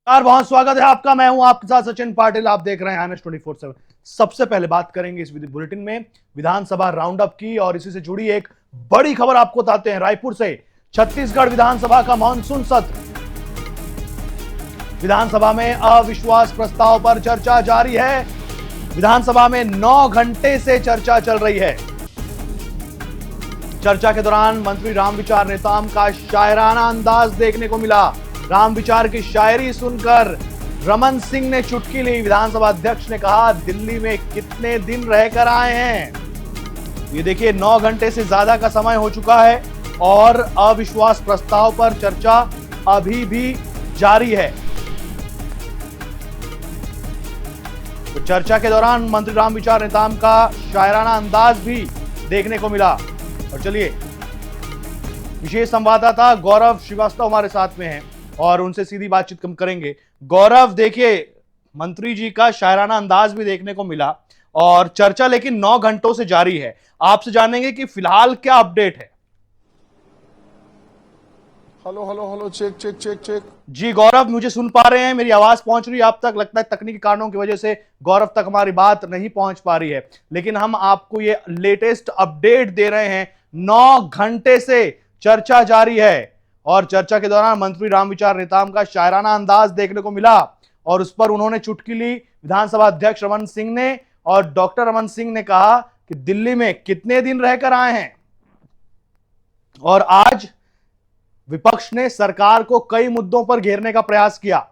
यार बहुत स्वागत है आपका। मैं हूं आपके साथ सचिन पाटिल। आप देख रहे हैं एमएस 24/7। सबसे पहले बात करेंगे इस बुलेटिन में विधानसभा राउंड अप की और इसी से जुड़ी एक बड़ी खबर आपको बताते हैं। रायपुर से छत्तीसगढ़ विधानसभा का मानसून सत्र। विधानसभा में अविश्वास प्रस्ताव पर चर्चा जारी है। विधानसभा में 9 घंटे से चर्चा चल रही है। चर्चा के दौरान मंत्री रामविचार नेताम का शायराना अंदाज देखने को मिला। रामविचार की शायरी सुनकर रमन सिंह ने चुटकी ली। विधानसभा अध्यक्ष ने कहा, दिल्ली में कितने दिन रहकर आए हैं। ये देखिए, 9 घंटे से ज्यादा का समय हो चुका है और अविश्वास प्रस्ताव पर चर्चा अभी भी जारी है। तो चर्चा के दौरान मंत्री रामविचार नेताम का शायराना अंदाज भी देखने को मिला। और चलिए, विशेष संवाददाता गौरव श्रीवास्तव हमारे साथ में हैं और उनसे सीधी बातचीत करेंगे। गौरव, देखिए, मंत्री जी का शायराना अंदाज भी देखने को मिला और चर्चा लेकिन 9 घंटों से जारी है। आपसे जानेंगे कि फिलहाल क्या अपडेट है। Hello hello hello, check check check check. जी गौरव, मुझे सुन पा रहे हैं? मेरी आवाज पहुंच रही है आप तक? लगता है तकनीकी कारणों की वजह से गौरव तक हमारी बात नहीं पहुंच पा रही है, लेकिन हम आपको ये लेटेस्ट अपडेट दे रहे हैं। 9 घंटे से चर्चा जारी है और चर्चा के दौरान मंत्री रामविचार नेताम का शायराना अंदाज देखने को मिला और उस पर उन्होंने चुटकी ली विधानसभा अध्यक्ष रमन सिंह ने। और डॉक्टर रमन सिंह ने कहा कि दिल्ली में कितने दिन रहकर आए हैं। और आज विपक्ष ने सरकार को कई मुद्दों पर घेरने का प्रयास किया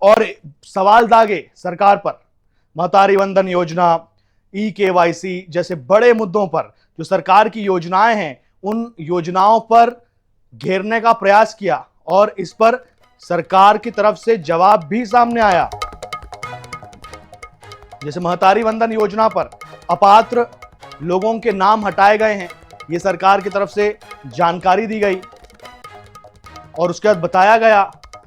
और सवाल दागे सरकार पर। महतारी वंदन योजना, ई-केवाईसी जैसे बड़े मुद्दों पर जो सरकार की योजनाएं हैं, उन योजनाओं पर घेरने का प्रयास किया और इस पर सरकार की तरफ से जवाब भी सामने आया। जैसे महतारी वंदन योजना पर अपात्र लोगों के नाम हटाए गए हैं, यह सरकार की तरफ से जानकारी दी गई और उसके बाद बताया गया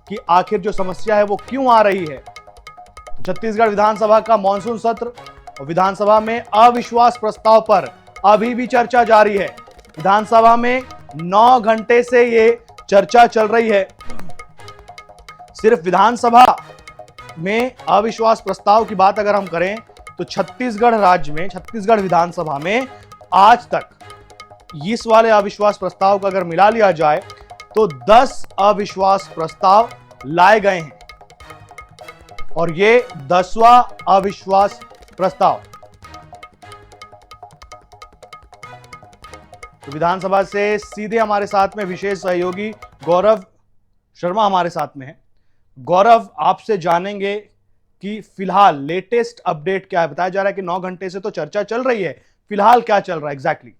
कि आखिर जो समस्या है वो क्यों आ रही है। छत्तीसगढ़ विधानसभा का मॉनसून सत्र और विधानसभा में अविश्वास प्रस्ताव पर अभी भी चर्चा जारी है। विधानसभा में 9 घंटे से ये चर्चा चल रही है। सिर्फ विधानसभा में अविश्वास प्रस्ताव की बात अगर हम करें तो छत्तीसगढ़ राज्य में, छत्तीसगढ़ विधानसभा में आज तक इस वाले अविश्वास प्रस्ताव का अगर मिला लिया जाए तो 10 अविश्वास प्रस्ताव लाए गए हैं और ये 10वां अविश्वास प्रस्ताव। तो विधानसभा से सीधे हमारे साथ में विशेष सहयोगी गौरव शर्मा हमारे साथ में है। गौरव, आपसे जानेंगे कि फिलहाल लेटेस्ट अपडेट क्या है। बताया जा रहा है कि 9 घंटे से तो चर्चा चल रही है, फिलहाल क्या चल रहा है एग्जैक्टली?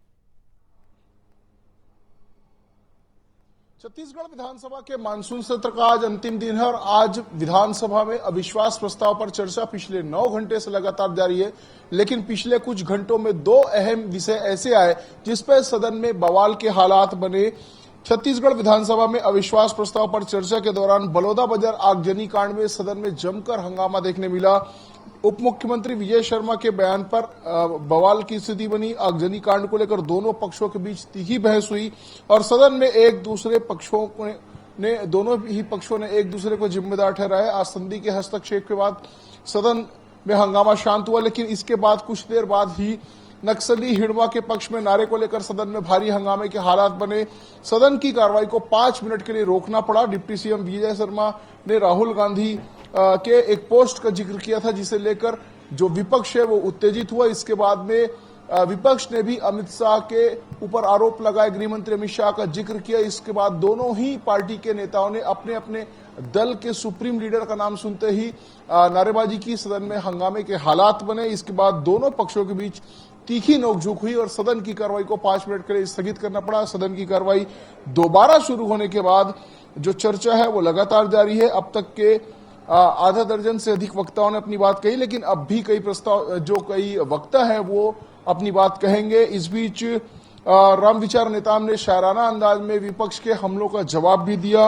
छत्तीसगढ़ विधानसभा के मानसून सत्र का आज अंतिम दिन है और आज विधानसभा में अविश्वास प्रस्ताव पर चर्चा पिछले 9 घंटे से लगातार जारी है। लेकिन पिछले कुछ घंटों में 2 अहम विषय ऐसे आए जिस पर सदन में बवाल के हालात बने। छत्तीसगढ़ विधानसभा में अविश्वास प्रस्ताव पर चर्चा के दौरान बलौदाबाजार आगजनी कांड में सदन में जमकर हंगामा देखने मिला। उप मुख्यमंत्री विजय शर्मा के बयान पर बवाल की स्थिति बनी। आगजनी कांड को लेकर दोनों पक्षों के बीच तीखी बहस हुई और सदन में दोनों ही पक्षों ने एक दूसरे को जिम्मेदार ठहराया। आसंदी के हस्तक्षेप के बाद सदन में हंगामा शांत हुआ, लेकिन इसके बाद कुछ देर बाद ही नक्सली हिड़वा के पक्ष में नारे को लेकर सदन में भारी हंगामे के हालात बने। सदन की कार्रवाई को 5 मिनट के लिए रोकना पड़ा। डिप्टी सीएम विजय शर्मा ने राहुल गांधी के एक पोस्ट का जिक्र किया था जिसे लेकर जो विपक्ष है वो उत्तेजित हुआ। इसके बाद में विपक्ष ने भी अमित शाह के ऊपर आरोप लगाए, गृह मंत्री अमित शाह का जिक्र किया। इसके बाद दोनों ही पार्टी के नेताओं ने अपने अपने दल के सुप्रीम लीडर का नाम सुनते ही नारेबाजी की। सदन में हंगामे के हालात बने। इसके बाद दोनों पक्षों के बीच तीखी नोकझोंक हुई और सदन की कार्रवाई को 5 मिनट के लिए स्थगित करना पड़ा। सदन की कार्रवाई दोबारा शुरू होने के बाद जो चर्चा है वो लगातार जारी है। अब तक के आधा दर्जन से अधिक वक्ताओं ने अपनी बात कही, लेकिन अब भी कई वक्ता है वो अपनी बात कहेंगे। इस बीच रामविचार नेताम ने शायराना अंदाज में विपक्ष के हमलों का जवाब भी दिया।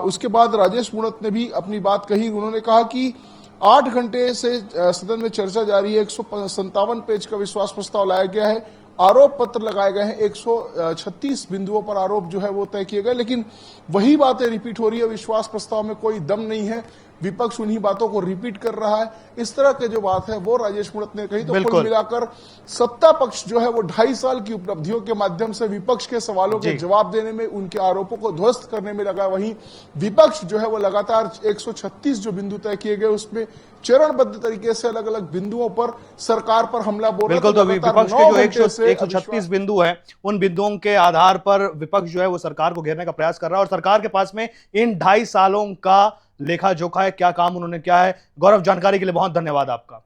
उसके बाद राजेश मूणत ने भी अपनी बात कही। उन्होंने कहा कि 8 घंटे से सदन में चर्चा जारी है। 157 पेज का विश्वास प्रस्ताव लाया गया है आरोप पत्र लगाए गए हैं, 136 बिंदुओं पर आरोप जो है वो तय किए गए, लेकिन वही बातें रिपीट हो रही है। विश्वास प्रस्ताव में कोई दम नहीं है, विपक्ष उन्हीं बातों को रिपीट कर रहा है। इस तरह के जो बात है वो राजेश मूणत ने कही। तो कुल मिलाकर सत्ता पक्ष जो है वो 2.5 साल की उपलब्धियों के माध्यम से विपक्ष के सवालों के जवाब देने में, उनके आरोपों को ध्वस्त करने में लगा। वहीं विपक्ष जो है वो लगातार 136 जो बिंदु तय किए गए उसमें चरणबद्ध तरीके से अलग अलग बिंदुओं पर सरकार पर हमला बोल रहा है। बिल्कुल, तो विपक्ष के जो 136 बिंदु है, उन बिंदुओं के आधार पर विपक्ष जो है वो सरकार को घेरने का प्रयास कर रहा है और सरकार के पास में इन 2.5 सालों का लेखा जोखा है, क्या काम उन्होंने किया है। गौरव, जानकारी के लिए बहुत धन्यवाद आपका।